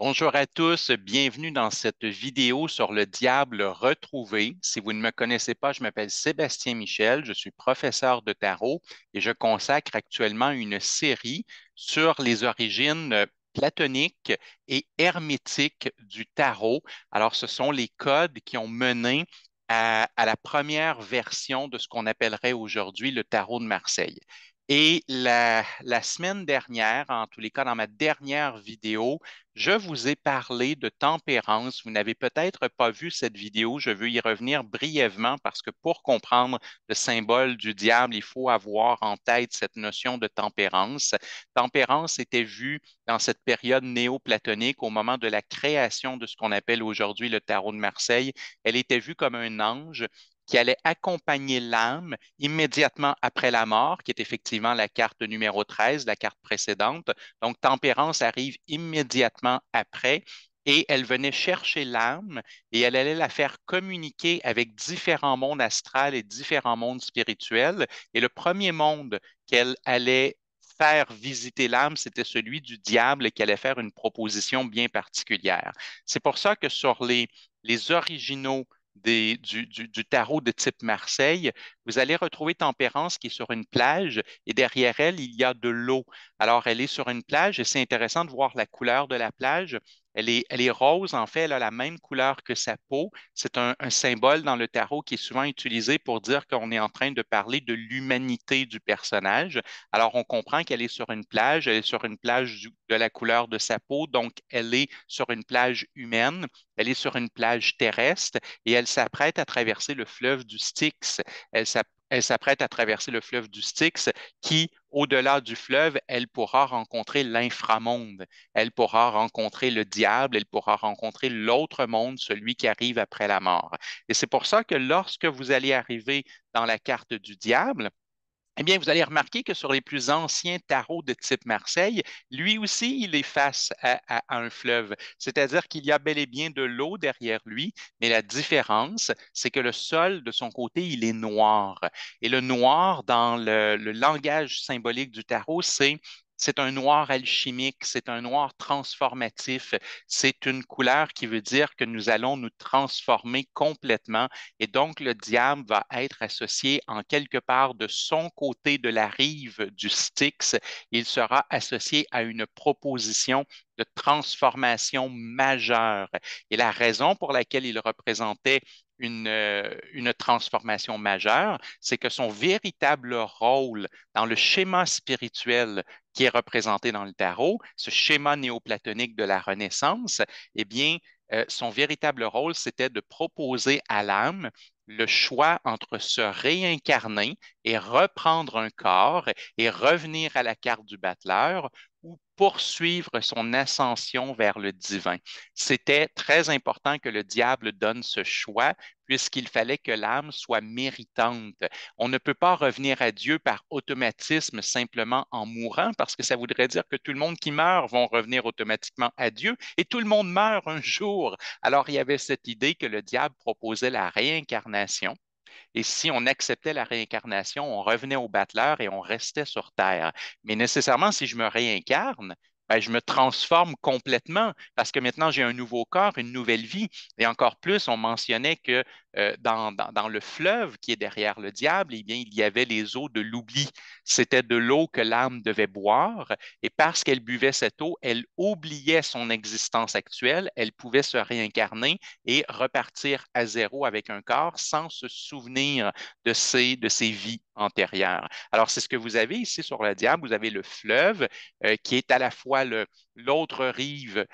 Bonjour à tous, bienvenue dans cette vidéo sur le diable retrouvé. Si vous ne me connaissez pas, je m'appelle Sébastien Michel, je suis professeur de tarot et je consacre actuellement une série sur les origines platoniques et hermétiques du tarot. Alors, ce sont les codes qui ont mené à la première version de ce qu'on appellerait aujourd'hui le tarot de Marseille. Et la semaine dernière, en tous les cas dans ma dernière vidéo, je vous ai parlé de tempérance. Vous n'avez peut-être pas vu cette vidéo. Je veux y revenir brièvement parce que pour comprendre le symbole du diable, il faut avoir en tête cette notion de tempérance. Tempérance était vue dans cette période néo-platonique au moment de la création de ce qu'on appelle aujourd'hui le tarot de Marseille. Elle était vue comme un ange qui allait accompagner l'âme immédiatement après la mort, qui est effectivement la carte numéro 13, la carte précédente. Donc, tempérance arrive immédiatement après et elle venait chercher l'âme et elle allait la faire communiquer avec différents mondes astrales et différents mondes spirituels. Et le premier monde qu'elle allait faire visiter l'âme, c'était celui du diable qui allait faire une proposition bien particulière. C'est pour ça que sur les originaux du tarot de type Marseille, vous allez retrouver Tempérance qui est sur une plage et derrière elle, il y a de l'eau. Alors, elle est sur une plage et c'est intéressant de voir la couleur de la plage. Elle est rose, en fait, elle a la même couleur que sa peau. C'est un symbole dans le tarot qui est souvent utilisé pour dire qu'on est en train de parler de l'humanité du personnage. Alors, on comprend qu'elle est sur une plage, elle est sur une plage de la couleur de sa peau, donc elle est sur une plage humaine, elle est sur une plage terrestre et elle s'apprête à traverser le fleuve du Styx. Elle s'apprête à traverser le fleuve du Styx qui, au-delà du fleuve, elle pourra rencontrer l'inframonde. Elle pourra rencontrer le diable, elle pourra rencontrer l'autre monde, celui qui arrive après la mort. Et c'est pour ça que lorsque vous allez arriver dans la carte du diable, eh bien, vous allez remarquer que sur les plus anciens tarots de type Marseille, lui aussi, il est face à un fleuve. C'est-à-dire qu'il y a bel et bien de l'eau derrière lui, mais la différence, c'est que le sol de son côté, il est noir. Et le noir, dans le langage symbolique du tarot, c'est un noir alchimique, c'est un noir transformatif, c'est une couleur qui veut dire que nous allons nous transformer complètement et donc le diable va être associé en quelque part de son côté de la rive du Styx. Il sera associé à une proposition de transformation majeure. Et la raison pour laquelle il représentait une transformation majeure, c'est que son véritable rôle dans le schéma spirituel qui est représenté dans le tarot, ce schéma néoplatonique de la Renaissance, eh bien, son véritable rôle, c'était de proposer à l'âme le choix entre se réincarner et reprendre un corps et revenir à la carte du battleur ou poursuivre son ascension vers le divin. C'était très important que le diable donne ce choix puisqu'il fallait que l'âme soit méritante. On ne peut pas revenir à Dieu par automatisme simplement en mourant parce que ça voudrait dire que tout le monde qui meurt vont revenir automatiquement à Dieu et tout le monde meurt un jour. Alors il y avait cette idée que le diable proposait la réincarnation et si on acceptait la réincarnation, on revenait au battleur et on restait sur Terre. Mais nécessairement, si je me réincarne, ben, je me transforme complètement parce que maintenant j'ai un nouveau corps, une nouvelle vie. Et encore plus, on mentionnait que dans le fleuve qui est derrière le diable, eh bien, il y avait les eaux de l'oubli. C'était de l'eau que l'âme devait boire et parce qu'elle buvait cette eau, elle oubliait son existence actuelle, elle pouvait se réincarner et repartir à zéro avec un corps sans se souvenir de ses vies antérieures. Alors, c'est ce que vous avez ici sur le diable. Vous avez le fleuve qui est à la fois l'autre rive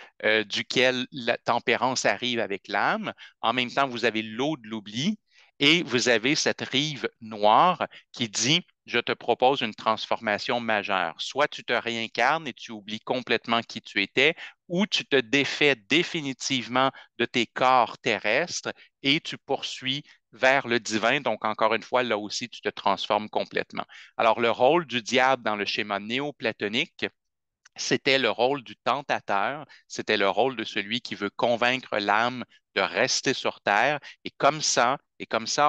duquel la tempérance arrive avec l'âme. En même temps, vous avez l'eau de l'oubli et vous avez cette rive noire qui dit je te propose une transformation majeure. Soit tu te réincarnes et tu oublies complètement qui tu étais, ou tu te défais définitivement de tes corps terrestres et tu poursuis vers le divin. Donc, encore une fois, là aussi, tu te transformes complètement. Alors, le rôle du diable dans le schéma néoplatonique, c'était le rôle du tentateur, c'était le rôle de celui qui veut convaincre l'âme de rester sur terre. Et comme ça,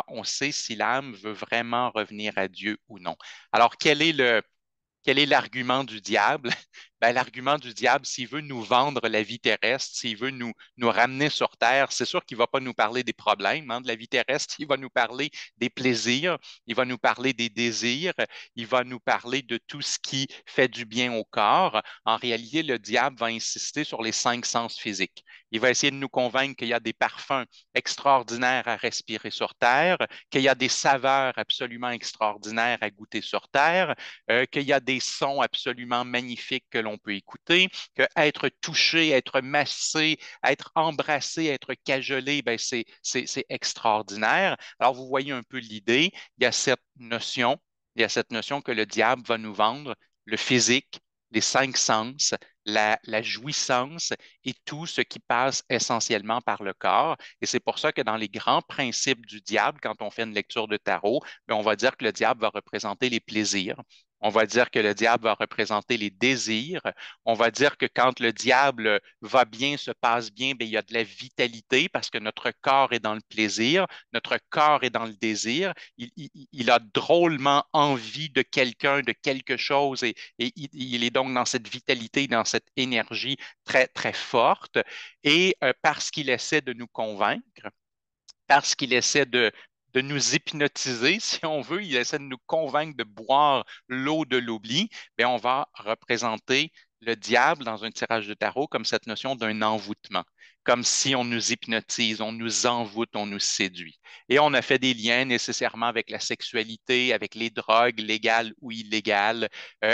on sait si l'âme veut vraiment revenir à Dieu ou non. Alors, quel est l'argument du diable? ben, l'argument du diable, s'il veut nous vendre la vie terrestre, s'il veut nous ramener sur Terre, c'est sûr qu'il ne va pas nous parler des problèmes hein, de la vie terrestre, il va nous parler des plaisirs, il va nous parler des désirs, il va nous parler de tout ce qui fait du bien au corps. En réalité, le diable va insister sur les cinq sens physiques. Il va essayer de nous convaincre qu'il y a des parfums extraordinaires à respirer sur Terre, qu'il y a des saveurs absolument extraordinaires à goûter sur Terre, qu'il y a des sons absolument magnifiques que l'on peut écouter, que être touché, être massé, être embrassé, être cajolé, ben c'est extraordinaire. Alors, vous voyez un peu l'idée. Il y a cette notion, il y a cette notion que le diable va nous vendre, le physique, les cinq sens, la jouissance et tout ce qui passe essentiellement par le corps. Et c'est pour ça que dans les grands principes du diable, quand on fait une lecture de tarot, bien, on va dire que le diable va représenter les plaisirs. On va dire que le diable va représenter les désirs. On va dire que quand le diable va bien, se passe bien, bien, il y a de la vitalité parce que notre corps est dans le plaisir, notre corps est dans le désir. Il a drôlement envie de quelqu'un, de quelque chose, et il est donc dans cette vitalité, dans cette énergie très, très forte. Et parce qu'il essaie de nous convaincre, parce qu'il essaie de nous hypnotiser, si on veut, il essaie de nous convaincre de boire l'eau de l'oubli, bien, on va représenter le diable dans un tirage de tarot comme cette notion d'un envoûtement, comme si on nous hypnotise, on nous envoûte, on nous séduit. Et on a fait des liens nécessairement avec la sexualité, avec les drogues légales ou illégales,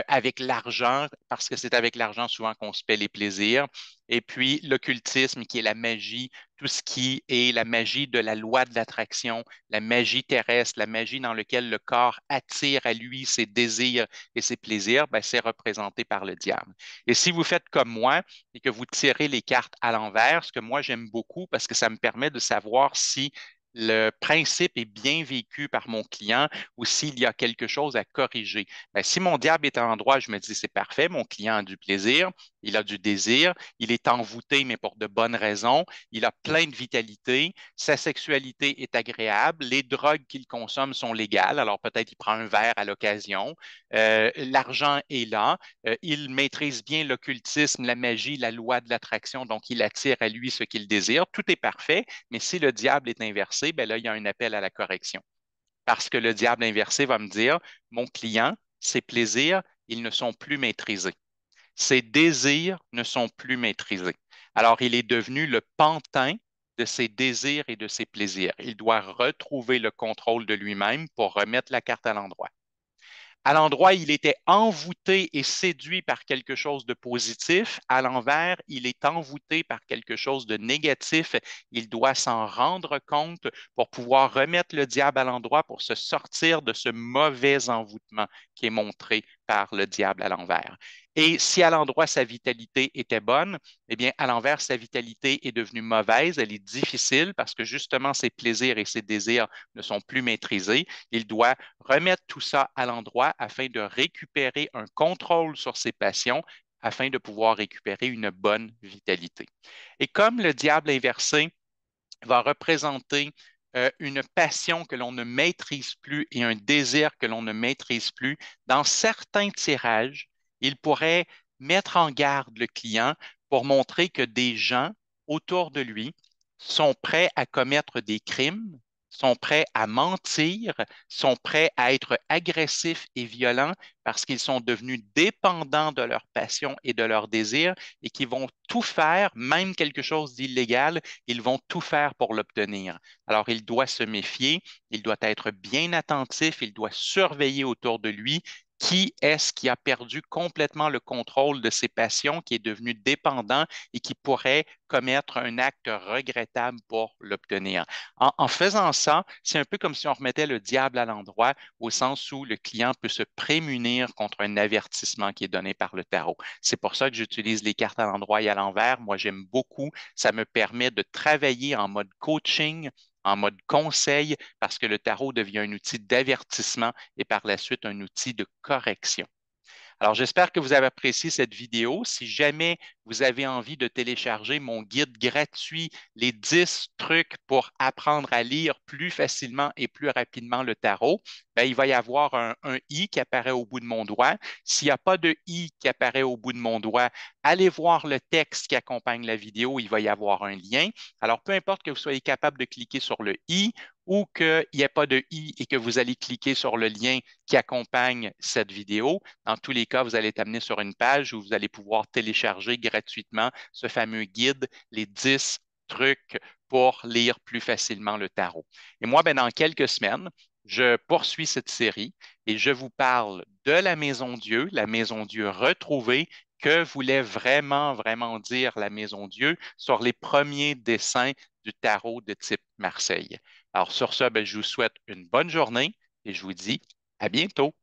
avec l'argent, parce que c'est avec l'argent souvent qu'on se paie les plaisirs, et puis l'occultisme qui est la magie, tout ce qui est la magie de la loi de l'attraction, la magie terrestre, la magie dans laquelle le corps attire à lui ses désirs et ses plaisirs, ben, c'est représenté par le diable. Et si vous faites comme moi et que vous tirez les cartes à l'envers, ce que moi j'aime beaucoup parce que ça me permet de savoir si le principe est bien vécu par mon client ou s'il y a quelque chose à corriger. Ben, si mon diable est à l'endroit, je me dis c'est parfait, mon client a du plaisir, il a du désir, il est envoûté, mais pour de bonnes raisons, il a plein de vitalité, sa sexualité est agréable, les drogues qu'il consomme sont légales, alors peut-être il prend un verre à l'occasion, l'argent est là, il maîtrise bien l'occultisme, la magie, la loi de l'attraction, donc il attire à lui ce qu'il désire, tout est parfait, mais si le diable est inversé, ben là, il y a un appel à la correction. Parce que le diable inversé va me dire, mon client, ses plaisirs, ils ne sont plus maîtrisés. Ses désirs ne sont plus maîtrisés. Alors, il est devenu le pantin de ses désirs et de ses plaisirs. Il doit retrouver le contrôle de lui-même pour remettre la carte à l'endroit. À l'endroit, il était envoûté et séduit par quelque chose de positif. À l'envers, il est envoûté par quelque chose de négatif. Il doit s'en rendre compte pour pouvoir remettre le diable à l'endroit pour se sortir de ce mauvais envoûtement qui est montré par le diable à l'envers. Et si à l'endroit sa vitalité était bonne, eh bien, à l'envers, sa vitalité est devenue mauvaise, elle est difficile parce que justement ses plaisirs et ses désirs ne sont plus maîtrisés. Il doit remettre tout ça à l'endroit afin de récupérer un contrôle sur ses passions, afin de pouvoir récupérer une bonne vitalité. Et comme le diable inversé va représenter une passion que l'on ne maîtrise plus et un désir que l'on ne maîtrise plus, dans certains tirages, il pourrait mettre en garde le client pour montrer que des gens autour de lui sont prêts à commettre des crimes, sont prêts à mentir, sont prêts à être agressifs et violents parce qu'ils sont devenus dépendants de leur passion et de leur désir et qui vont tout faire, même quelque chose d'illégal, ils vont tout faire pour l'obtenir. Alors, il doit se méfier, il doit être bien attentif, il doit surveiller autour de lui qui est-ce qui a perdu complètement le contrôle de ses passions, qui est devenu dépendant et qui pourrait commettre un acte regrettable pour l'obtenir. En faisant ça, c'est un peu comme si on remettait le diable à l'endroit, au sens où le client peut se prémunir contre un avertissement qui est donné par le tarot. C'est pour ça que j'utilise les cartes à l'endroit et à l'envers. Moi, j'aime beaucoup. Ça me permet de travailler en mode coaching, en mode conseil, parce que le tarot devient un outil d'avertissement et par la suite un outil de correction. Alors, j'espère que vous avez apprécié cette vidéo. Si jamais vous avez envie de télécharger mon guide gratuit, les 10 trucs pour apprendre à lire plus facilement et plus rapidement le tarot, ben, il va y avoir un i qui apparaît au bout de mon doigt. S'il n'y a pas de i qui apparaît au bout de mon doigt, allez voir le texte qui accompagne la vidéo, il va y avoir un lien. Alors, peu importe que vous soyez capable de cliquer sur le i ou qu'il n'y ait pas de i et que vous allez cliquer sur le lien qui accompagne cette vidéo, dans tous les cas, vous allez être amené sur une page où vous allez pouvoir télécharger gratuitement ce fameux guide, les 10 trucs pour lire plus facilement le tarot. Et moi, ben, dans quelques semaines, je poursuis cette série et je vous parle de la Maison Dieu retrouvée, que voulait vraiment, vraiment dire la Maison Dieu sur les premiers dessins du tarot de type Marseille. Alors sur ce, ben, je vous souhaite une bonne journée et je vous dis à bientôt.